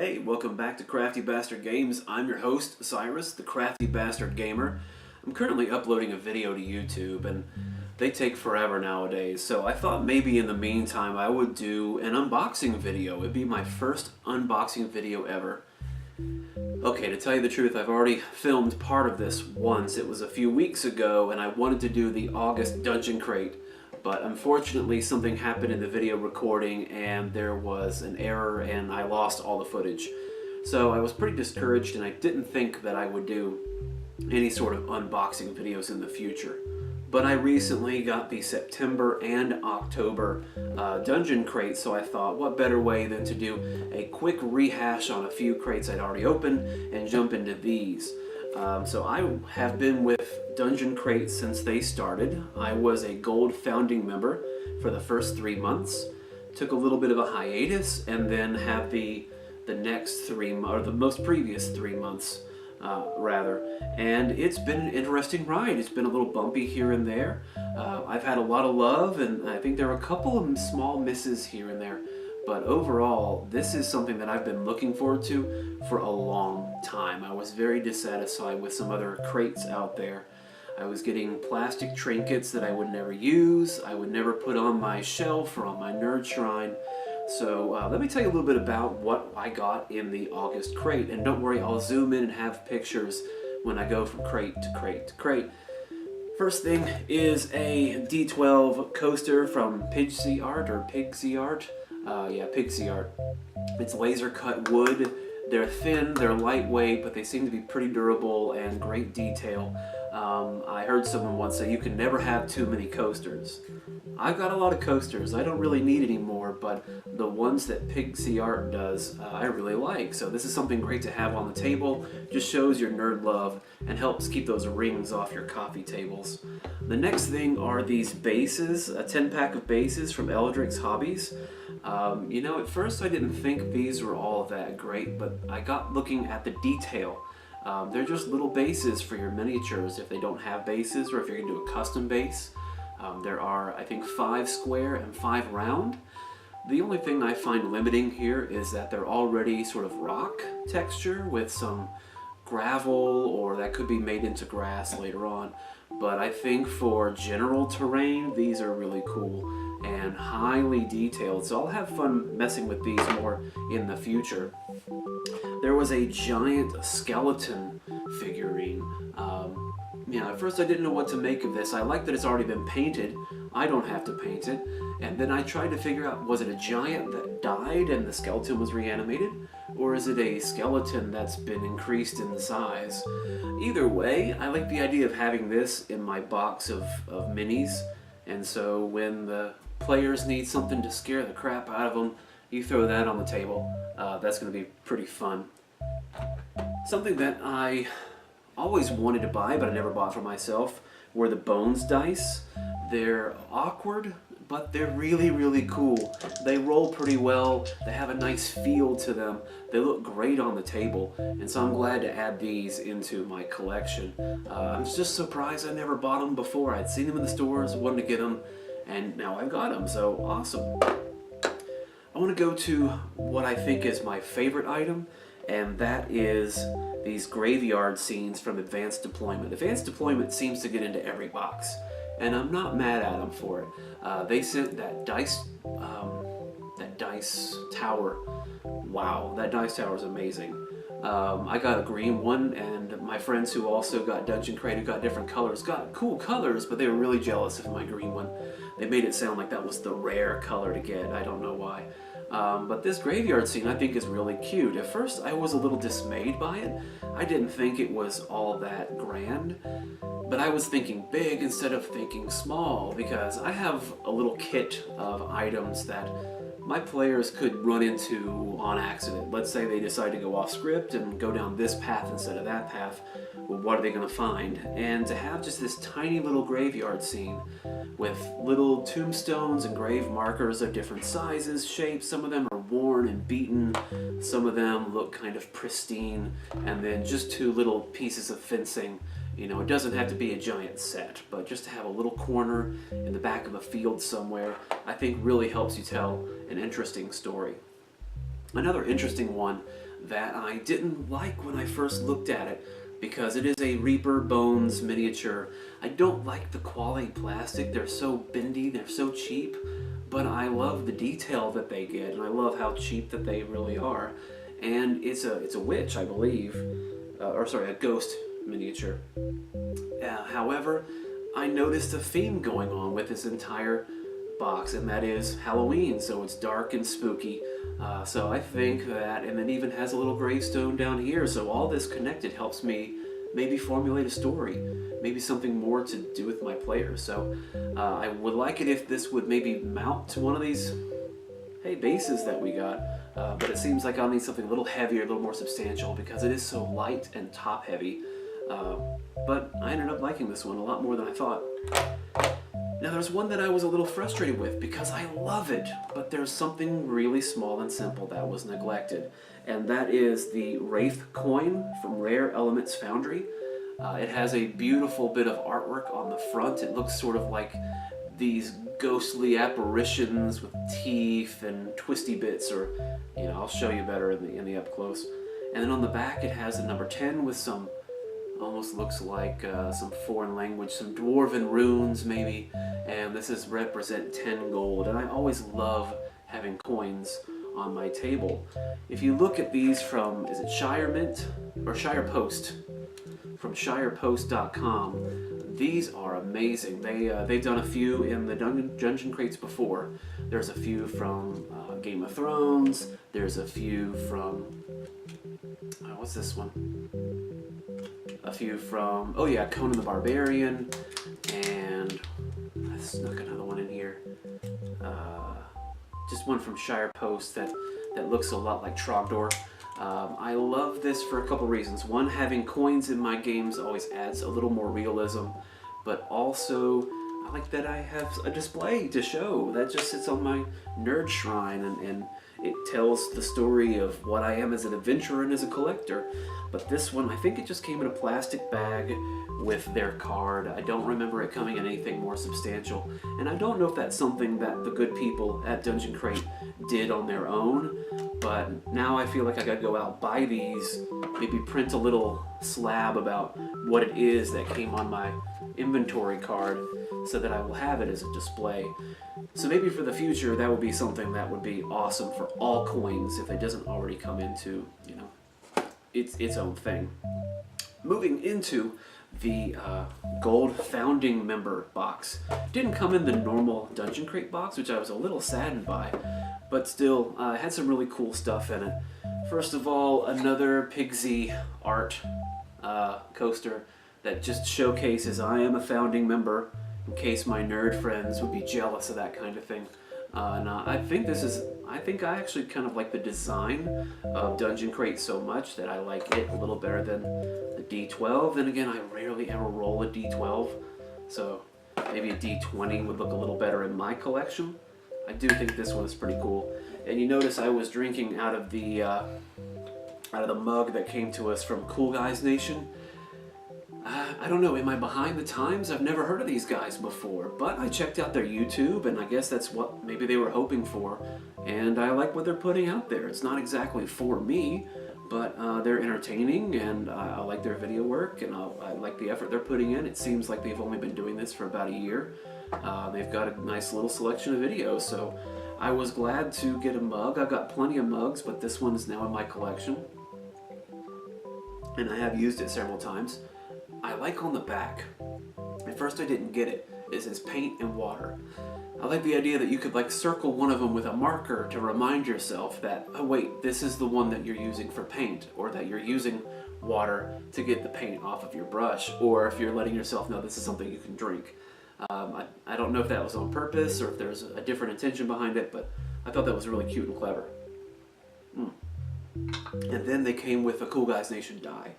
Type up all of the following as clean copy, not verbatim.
Hey, welcome back to Crafty Bastard Games. I'm your host, Cyrus, the Crafty Bastard Gamer. I'm currently uploading a video to YouTube, and they take forever nowadays, so I thought maybe in the meantime I would do an unboxing video. It'd be my first unboxing video ever. Okay, to tell you the truth, I've already filmed part of this once. It was a few weeks ago, and I wanted to do the August Dungeon Crate. But unfortunately something happened in the video recording and there was an error and I lost all the footage. So I was pretty discouraged and I didn't think that I would do any sort of unboxing videos in the future. But I recently got the September and October Dungeon Crate, so I thought what better way than to do a quick rehash on a few crates I'd already opened and jump into these. So I have been with Dungeon Crate since they started. I was a gold founding member for the first 3 months, took a little bit of a hiatus, and then have the next the most previous 3 months rather. And it's been an interesting ride. It's been a little bumpy here and there. I've had a lot of love, and I think there are a couple of small misses here and there. But overall, this is something that I've been looking forward to for a long time. I was very dissatisfied with some other crates out there. I was getting plastic trinkets that I would never use, I would never put on my shelf or on my nerd shrine. So let me tell you a little bit about what I got in the August crate. And don't worry, I'll zoom in and have pictures when I go from crate to crate to crate. First thing is a D12 coaster from Pigsy Art or Pigsy Art. Yeah, Pigsy Art. It's laser cut wood. They're thin, they're lightweight, but they seem to be pretty durable and great detail. I heard someone once say you can never have too many coasters. I've got a lot of coasters. I don't really need any more, but the ones that Pigsy Art does, I really like. So this is something great to have on the table. Just shows your nerd love and helps keep those rings off your coffee tables. The next thing are these bases, a 10-pack of bases from Eldrick's Hobbies. You know, at first I didn't think these were all that great, but I got looking at the detail. They're just little bases for your miniatures if they don't have bases, or if you're going to do a custom base. There are, I think, 5 square and 5 round. The only thing I find limiting here is that they're already sort of rock texture with some gravel, or that could be made into grass later on. But I think for general terrain, these are really cool and highly detailed, so I'll have fun messing with these more in the future. There was a giant skeleton figurine. Yeah, at first I didn't know what to make of this. I like that it's already been painted. I don't have to paint it. And then I tried to figure out, was it a giant that died and the skeleton was reanimated? Or is it a skeleton that's been increased in size? Either way, I like the idea of having this in my box of minis. And so when the players need something to scare the crap out of them, you throw that on the table. That's going to be pretty fun. Something that I always wanted to buy, but I never bought for myself, were the Bones dice. They're awkward, but they're really, really cool. They roll pretty well. They have a nice feel to them. They look great on the table, and so I'm glad to add these into my collection. I'm just surprised I never bought them before. I'd seen them in the stores, wanted to get them, and now I've got them, so awesome. I want to go to what I think is my favorite item, and that is these graveyard scenes from Advanced Deployment. Advanced Deployment seems to get into every box, and I'm not mad at them for it. They sent that dice tower. Wow, that dice tower is amazing. I got a green one, and my friends who also got Dungeon Crate, who got different colors, got cool colors, but they were really jealous of my green one. They made it sound like that was the rare color to get. I don't know why. But this graveyard scene I think is really cute. At first I was a little dismayed by it. I didn't think it was all that grand, but I was thinking big instead of thinking small, because I have a little kit of items that my players could run into on accident. Let's say they decide to go off script and go down this path instead of that path. Well, what are they going to find? And to have just this tiny little graveyard scene with little tombstones and grave markers of different sizes, shapes. Some of them are worn and beaten. Some of them look kind of pristine. And then just 2 little pieces of fencing. You know, it doesn't have to be a giant set, but just to have a little corner in the back of a field somewhere, I think really helps you tell an interesting story. Another interesting one that I didn't like when I first looked at it, because it is a Reaper Bones miniature. I don't like the quality plastic. They're so bendy, they're so cheap, but I love the detail that they get, and I love how cheap that they really are. And it's a witch, I believe, or sorry, a ghost miniature. However, I noticed a theme going on with this entire box, and that is Halloween, so it's dark and spooky. So I think that, and it even has a little gravestone down here, so all this connected helps me maybe formulate a story, maybe something more to do with my players. So I would like it if this would maybe mount to one of these, hey, bases that we got, but it seems like I'll need something a little heavier, a little more substantial, because it is so light and top heavy. But I ended up liking this one a lot more than I thought. Now there's one that I was a little frustrated with because I love it, but there's something really small and simple that was neglected, and that is the Wraith coin from Rare Elements Foundry. It has a beautiful bit of artwork on the front. It looks sort of like these ghostly apparitions with teeth and twisty bits, or, you know, I'll show you better in the up close. And then on the back it has a number 10 with some, almost looks like some foreign language, some dwarven runes maybe, and this is represent 10 gold, and I always love having coins on my table. If you look at these from, is it Shire Mint or Shire Post? From shirepost.com, these are amazing. They've done a few in the dungeon crates before. There's a few from Game of Thrones, there's a few from, what's this one? A few from, oh yeah, Conan the Barbarian, and I snuck another one in here. Just one from Shire Post that looks a lot like Trogdor. I love this for a couple reasons. One, having coins in my games always adds a little more realism, but also I like that I have a display to show that just sits on my nerd shrine, and it tells the story of what I am as an adventurer and as a collector. But this one, I think it just came in a plastic bag with their card. I don't remember it coming in anything more substantial. And I don't know if that's something that the good people at Dungeon Crate did on their own, but now I feel like I gotta go out, buy these, maybe print a little slab about what it is that came on my inventory card so that I will have it as a display. So maybe for the future that would be something that would be awesome for all coins if it doesn't already come into, you know, its own thing. Moving into the gold founding member box. Didn't come in the normal Dungeon Crate box, which I was a little saddened by, but still it had some really cool stuff in it. First of all, another Pigsy art coaster that just showcases I am a founding member, in case my nerd friends would be jealous of that kind of thing. And I think I actually kind of like the design of Dungeon Crate so much that I like it a little better than the D12. Then again, I rarely ever roll a D12, so maybe a D20 would look a little better in my collection. I do think this one is pretty cool. And you notice I was drinking out of the mug that came to us from Cool Guys Nation. I don't know, am I behind the times? I've never heard of these guys before, but I checked out their YouTube, and I guess that's what maybe they were hoping for, and I like what they're putting out there. It's not exactly for me, but they're entertaining, and I like their video work, and I like the effort they're putting in. It seems like they've only been doing this for about a year. They've got a nice little selection of videos, so I was glad to get a mug. I've got plenty of mugs, but this one is now in my collection, and I have used it several times. I like on the back, at first I didn't get it, it says paint and water. I like the idea that you could like circle one of them with a marker to remind yourself that, oh wait, this is the one that you're using for paint, or that you're using water to get the paint off of your brush, or if you're letting yourself know this is something you can drink. I don't know if that was on purpose or if there's a different intention behind it, but I thought that was really cute and clever. And then they came with a Cool Guys Nation die.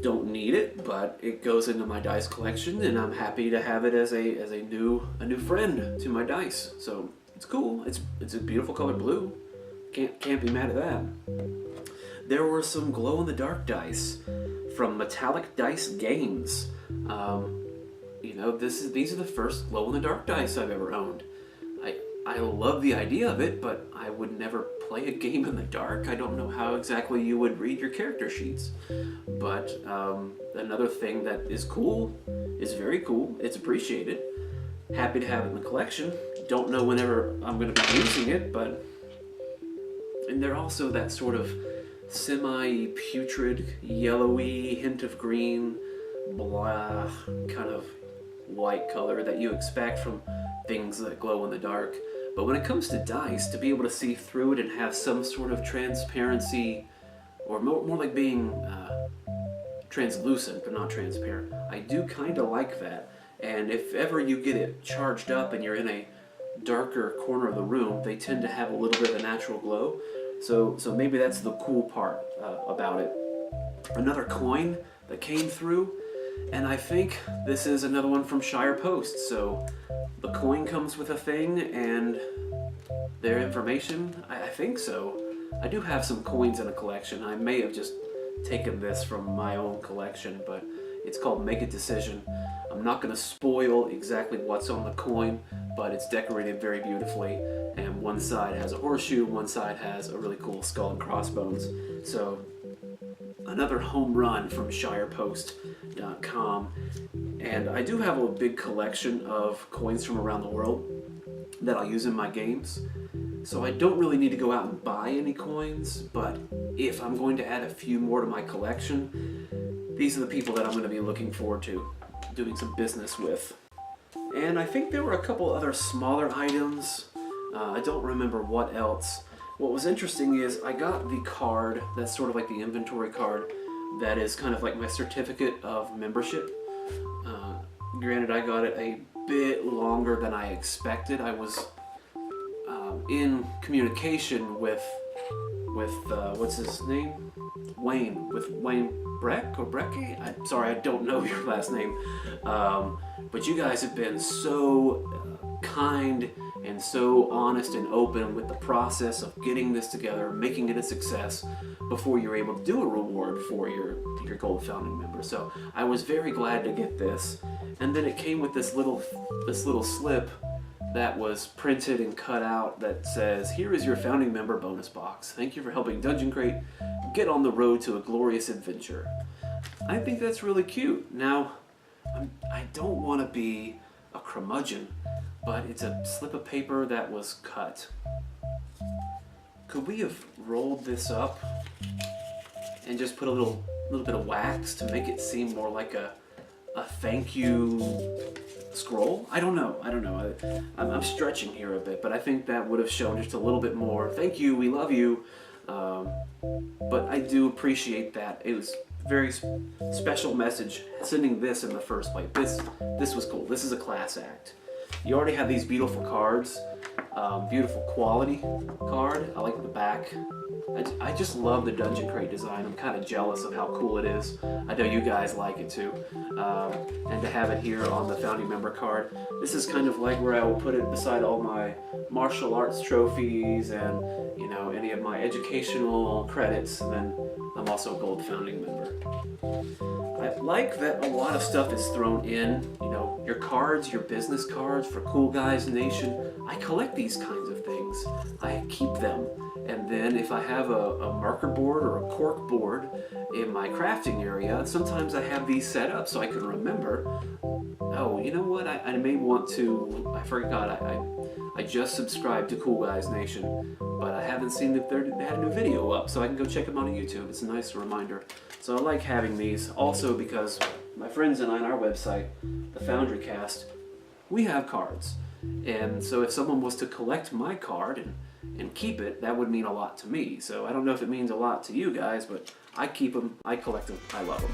Don't need it, but it goes into my dice collection, and I'm happy to have it as a new friend to my dice. So it's cool. It's a beautiful color blue. Can't be mad at that. There were some glow in the dark dice from Metallic Dice Games. You know, these are the first glow in the dark dice I've ever owned. I love the idea of it, but I would never play a game in the dark. I don't know how exactly you would read your character sheets. But another thing that is cool, is very cool, it's appreciated. Happy to have it in the collection. Don't know whenever I'm going to be using it, but... And they're also that sort of semi-putrid, yellowy, hint of green, blah, kind of white color that you expect from things that glow in the dark. But when it comes to dice, to be able to see through it and have some sort of transparency, or more like being translucent but not transparent, I do kind of like that. And if ever you get it charged up and you're in a darker corner of the room, they tend to have a little bit of a natural glow. So maybe that's the cool part about it. Another coin that came through, and I think this is another one from Shire Post. So the coin comes with a thing and their information. I think so. I do have some coins in a collection. I may have just taken this from my own collection, but it's called Make a Decision. I'm not going to spoil exactly what's on the coin, but it's decorated very beautifully, and one side has a horseshoe, one side has a really cool skull and crossbones. So another home run from shirepost.com. And I do have a big collection of coins from around the world that I'll use in my games. So I don't really need to go out and buy any coins, but if I'm going to add a few more to my collection, these are the people that I'm going to be looking forward to doing some business with. And I think there were a couple other smaller items. I don't remember what else. What was interesting is I got the card that's sort of like the inventory card that is kind of like my certificate of membership. Granted, I got it a bit longer than I expected. I was in communication with what's his name? Wayne, with Wayne Breck or Brecky? I'm sorry, I don't know your last name. But you guys have been so kind and so honest and open with the process of getting this together, making it a success before you're able to do a reward for your gold founding member. So I was very glad to get this. And then it came with this little slip that was printed and cut out that says, "Here is your founding member bonus box. Thank you for helping Dungeon Crate get on the road to a glorious adventure." I think that's really cute. Now, I don't want to be a curmudgeon, but it's a slip of paper that was cut. Could we have rolled this up and just put a little bit of wax to make it seem more like a thank you scroll? I don't know. I'm stretching here a bit, but I think that would have shown just a little bit more. Thank you, we love you. But I do appreciate that. It was a very special message sending this in the first place. This was cool. This is a class act. You already have these beautiful cards, beautiful quality card. I like the back. I just love the Dungeon Crate design. I'm kind of jealous of how cool it is. I know you guys like it too. And to have it here on the founding member card, this is kind of like where I will put it beside all my martial arts trophies and, you know, any of my educational credits. And then I'm also a gold founding member. I like that a lot of stuff is thrown in, you know, your cards, your business cards for Cool Guys Nation. I collect these kinds of things. I keep them. And then if I have a marker board or a cork board in my crafting area, sometimes I have these set up so I can remember, oh, you know what, I may want to, I forgot, I just subscribed to Cool Guys Nation, but I haven't seen if they had a new video up, so I can go check them out on YouTube. It's a nice reminder. So I like having these, also because my friends and I on our website, the Foundry Cast, we have cards. And so if someone was to collect my card and keep it, that would mean a lot to me. So I don't know if it means a lot to you guys, but I keep them, I collect them, I love them.